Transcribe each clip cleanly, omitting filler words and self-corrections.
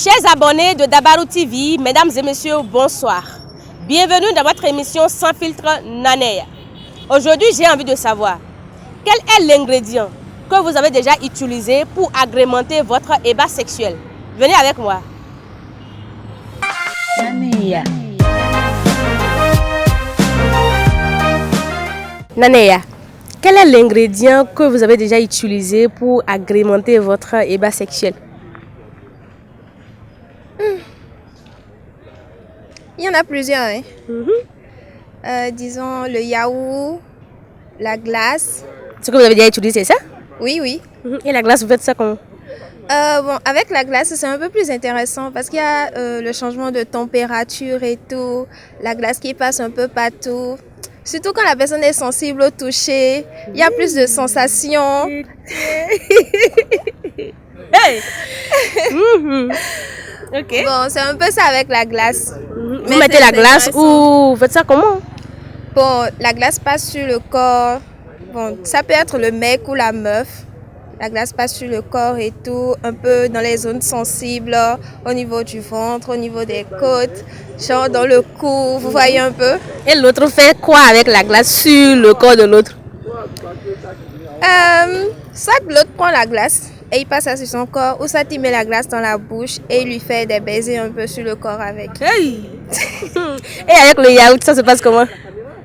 Chers abonnés de Dabarou TV, mesdames et messieurs, bonsoir. Bienvenue dans votre émission Sans filtre Naneya. Aujourd'hui, j'ai envie de savoir quel est l'ingrédient que vous avez déjà utilisé pour agrémenter votre ébat sexuel. Venez avec moi. Naneya. Naneya, quel est l'ingrédient que vous avez déjà utilisé pour agrémenter votre ébat sexuel? Il y en a plusieurs. Hein. Disons le yaourt, la glace. Ce que vous avez déjà utilisé, c'est ça? Oui. Et la glace, vous faites ça comment? Bon, avec la glace, c'est un peu plus intéressant parce qu'il y a le changement de température et tout. La glace qui passe un peu partout. Surtout quand la personne est sensible au toucher. Il y a plus de sensations. Hey. Okay. Bon, c'est un peu ça avec la glace. Vous mettez la glace ou vous faites ça comment? Bon, la glace passe sur le corps. Bon, ça peut être le mec ou la meuf. La glace passe sur le corps et tout, un peu dans les zones sensibles, au niveau du ventre, au niveau des côtes, genre dans le cou, vous voyez un peu. Et l'autre fait quoi avec la glace sur le corps de l'autre? Soit l'autre prend la glace et il passe ça sur son corps, ou soit il met la glace dans la bouche et il lui fait des baisers un peu sur le corps avec. Hey. Et avec le yaourt, ça se passe comment?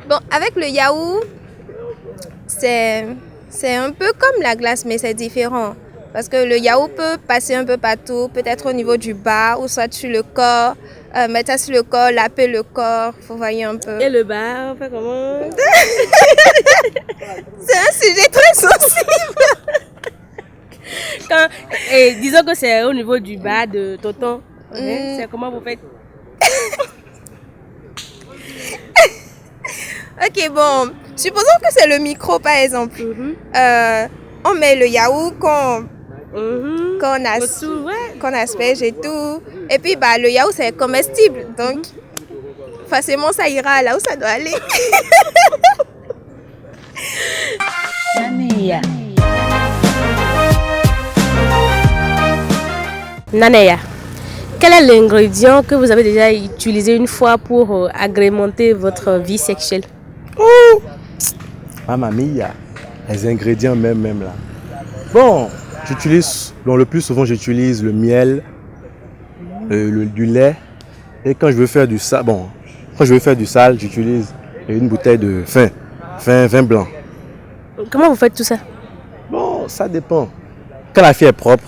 Bon, avec le yaourt, c'est un peu comme la glace, mais c'est différent. Parce que le yaourt peut passer un peu partout, peut-être au niveau du bas, ou soit sur le corps. Mettre ça sur le corps, laper le corps, vous voyez un peu. Et le bas, on fait comment? C'est un sujet très sensible. Disons que c'est au niveau du bas de tonton. C'est comment vous faites? Ok, bon. Supposons que c'est le micro, par exemple. On met le yaourt qu'on asperge et tout. Et puis, le yaourt, c'est comestible. Donc, forcément, ça ira là où ça doit aller. Naneya, quel est l'ingrédient que vous avez déjà utilisé une fois pour agrémenter votre vie sexuelle? Mamma mia, les ingrédients même là. Bon, le plus souvent j'utilise le miel, du lait, et quand je veux faire du sal, j'utilise une bouteille de vin blanc. Comment vous faites tout ça? Bon, ça dépend. Quand la fille est propre,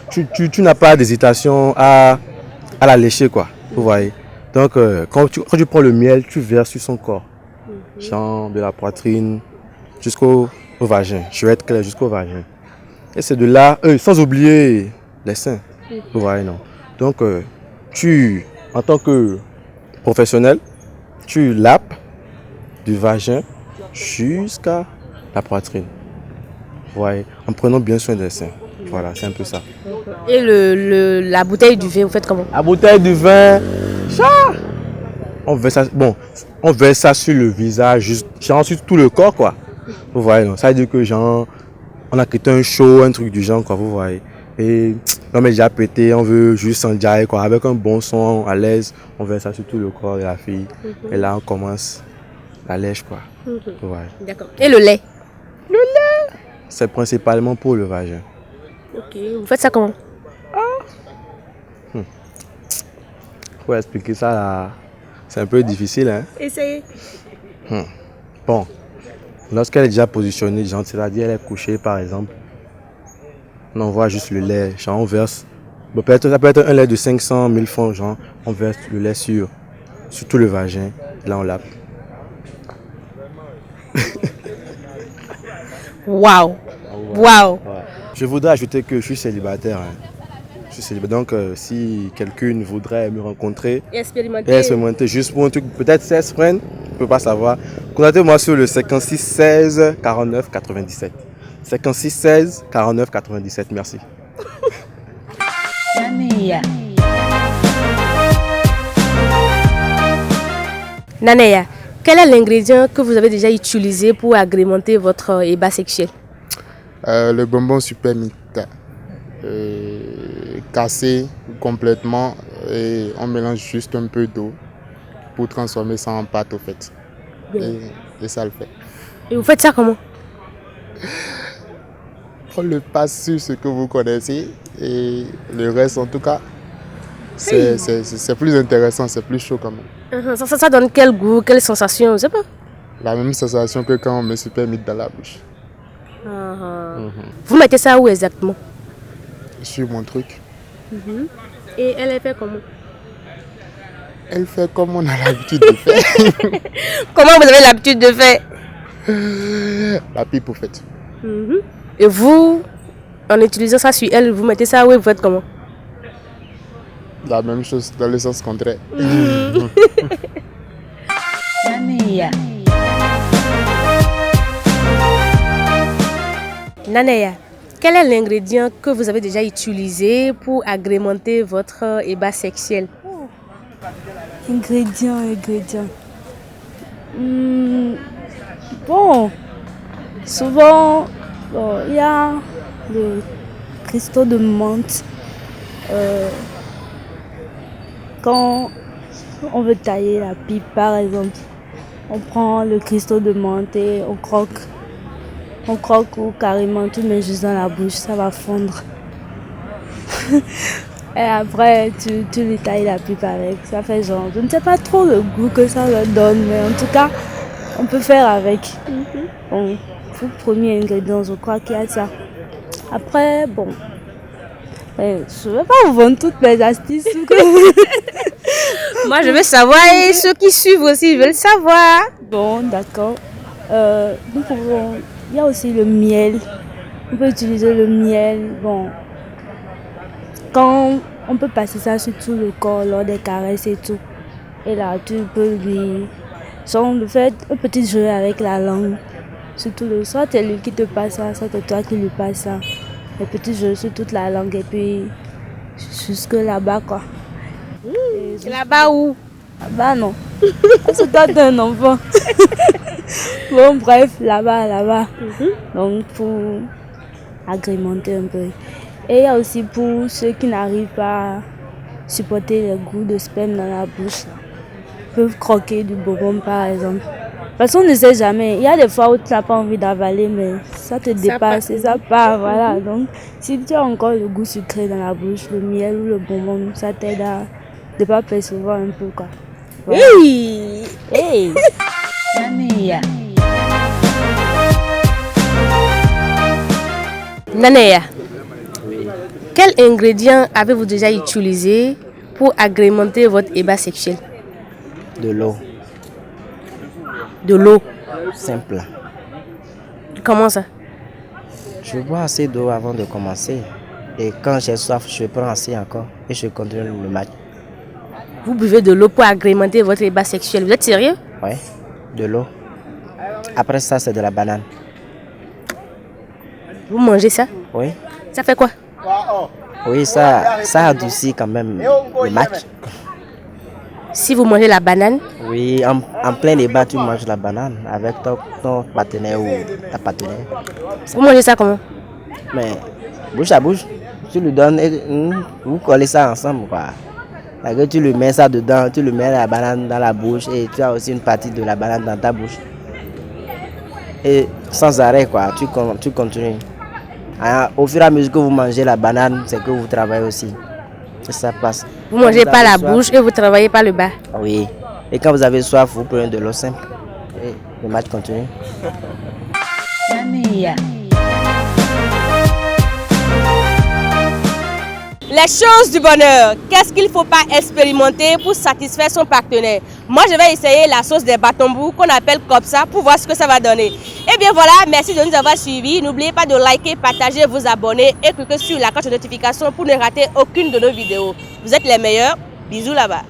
tu n'as pas d'hésitation à la lécher, quoi. Vous voyez. Donc, quand tu prends le miel, tu verses sur son corps. Genre de la poitrine jusqu'au vagin. Je vais être clair, jusqu'au vagin. Et c'est de là, sans oublier les seins. Vous voyez, non? Donc, en tant que professionnel, tu lapes du vagin jusqu'à la poitrine. Vous voyez, en prenant bien soin des seins. Voilà, c'est un peu ça. Et la bouteille du vin, vous faites comment? La bouteille du vin, on verse ça sur le visage, genre sur tout le corps, quoi. Vous voyez, non? Ça veut dire que genre, on a créé un show, un truc du genre, quoi, vous voyez. Et l'homme est déjà pété, on veut juste s'enjailler, quoi. Avec un bon son, à l'aise, on verse ça sur tout le corps de la fille. Et là, on commence la lèche, quoi. Vous voyez. D'accord. Et le lait? Le lait, c'est principalement pour le vagin. Ok, vous faites ça comment? Pour expliquer ça là, c'est un peu difficile, hein. Essayez. Bon, lorsqu'elle est déjà positionnée, genre, c'est-à-dire elle est couchée par exemple, on envoie juste le lait, genre on verse, bon, ça peut être un lait de 500 000 francs, genre on verse le lait sur tout le vagin, là on lape. Waouh! Waouh! Je voudrais ajouter que je suis célibataire. Donc, si quelqu'un voudrait me rencontrer et expérimenter juste pour un truc, peut-être 16 friends, je ne peux pas savoir. Contactez-moi sur le 56 16 49 97. 56 16 49 97, merci. Naneya, quel est l'ingrédient que vous avez déjà utilisé pour agrémenter votre ébat sexuel? Le bonbon Super Mita. casser complètement et on mélange juste un peu d'eau pour transformer ça en pâte au fait. Et ça le fait. Et vous faites ça comment? On le passe sur ce que vous connaissez et le reste en tout cas, c'est plus intéressant, c'est plus chaud quand même. Ça donne quel goût, quelle sensation, je sais pas. La même sensation que quand on met super mythe dans la bouche. Vous mettez ça où exactement? Sur mon truc. Et elle fait comment? Elle fait comme on a l'habitude de faire. Comment vous avez l'habitude de faire? La pipe au fait. Et vous, en utilisant ça sur elle, vous mettez ça où et vous faites comment? La même chose dans le sens contraire. Naneya, quel est l'ingrédient que vous avez déjà utilisé pour agrémenter votre ébat sexuel? Ingrédients. Bon, souvent, il y a le cristaux de menthe. Quand on veut tailler la pipe, par exemple, on prend le cristaux de menthe et on croque. On croque ou carrément tout met juste dans la bouche, ça va fondre. Et après, tu lui tailles la pipe avec. Ça fait genre, je ne sais pas trop le goût que ça leur donne, mais en tout cas, on peut faire avec. Bon, pour le premier ingrédient, je crois qu'il y a ça. Après, bon, je ne vais pas vous vendre toutes mes astuces. Moi, je veux savoir et ceux qui suivent aussi veulent savoir. Bon, d'accord. Il y a aussi le miel. On peut utiliser le miel. Bon, quand on peut passer ça sur tout le corps lors des caresses et tout. Et là, tu peux lui... Genre, le fait un petit jeu avec la langue. Surtout soit c'est lui qui te passe ça, soit c'est toi qui lui passe ça. Un petit jeu sur toute la langue et puis jusque là-bas, quoi. Là-bas où? Là-bas, non. C'est toi, t'es un enfant. Bon, bref, là-bas. Donc, pour agrémenter un peu. Et il y a aussi pour ceux qui n'arrivent pas à supporter le goût de sperme dans la bouche. Ils peuvent croquer du bonbon, par exemple. Parce qu'on ne sait jamais. Il y a des fois où tu n'as pas envie d'avaler, mais ça te dépasse et ça part. Voilà. Donc, si tu as encore le goût sucré dans la bouche, le miel ou le bonbon, ça t'aide à ne pas percevoir un peu, quoi. Voilà. Hey. Naneya, quel ingrédient avez-vous déjà utilisé pour agrémenter votre ébat sexuel? De l'eau. De l'eau? Simple. Comment ça? Je bois assez d'eau avant de commencer. Et quand j'ai soif, je prends assez encore et je continue le match. Vous buvez de l'eau pour agrémenter votre ébat sexuel. Vous êtes sérieux? Oui, de l'eau. Après ça, c'est de la banane. Vous mangez ça? Oui. Ça fait quoi? Oui, ça adoucit quand même le match. Si vous mangez la banane? Oui, en plein débat, tu manges la banane avec ton partenaire ou ta partenaire. Vous mangez ça comment? Mais bouche à bouche, tu lui donnes et vous collez ça ensemble, quoi. Tu lui mets ça dedans, tu lui mets la banane dans la bouche et tu as aussi une partie de la banane dans ta bouche. Et sans arrêt, quoi, tu continues. Au fur et à mesure que vous mangez la banane, c'est que vous travaillez aussi. Et ça passe. Vous ne mangez pas la bouche et vous travaillez pas le bas? Oui. Et quand vous avez soif, vous prenez de l'eau simple. Et le match continue. Les choses du bonheur, qu'est-ce qu'il ne faut pas expérimenter pour satisfaire son partenaire? Moi, je vais essayer la sauce des batombous qu'on appelle comme ça pour voir ce que ça va donner. Et bien voilà, merci de nous avoir suivis. N'oubliez pas de liker, partager, vous abonner et cliquer sur la cloche de notification pour ne rater aucune de nos vidéos. Vous êtes les meilleurs. Bisous là-bas.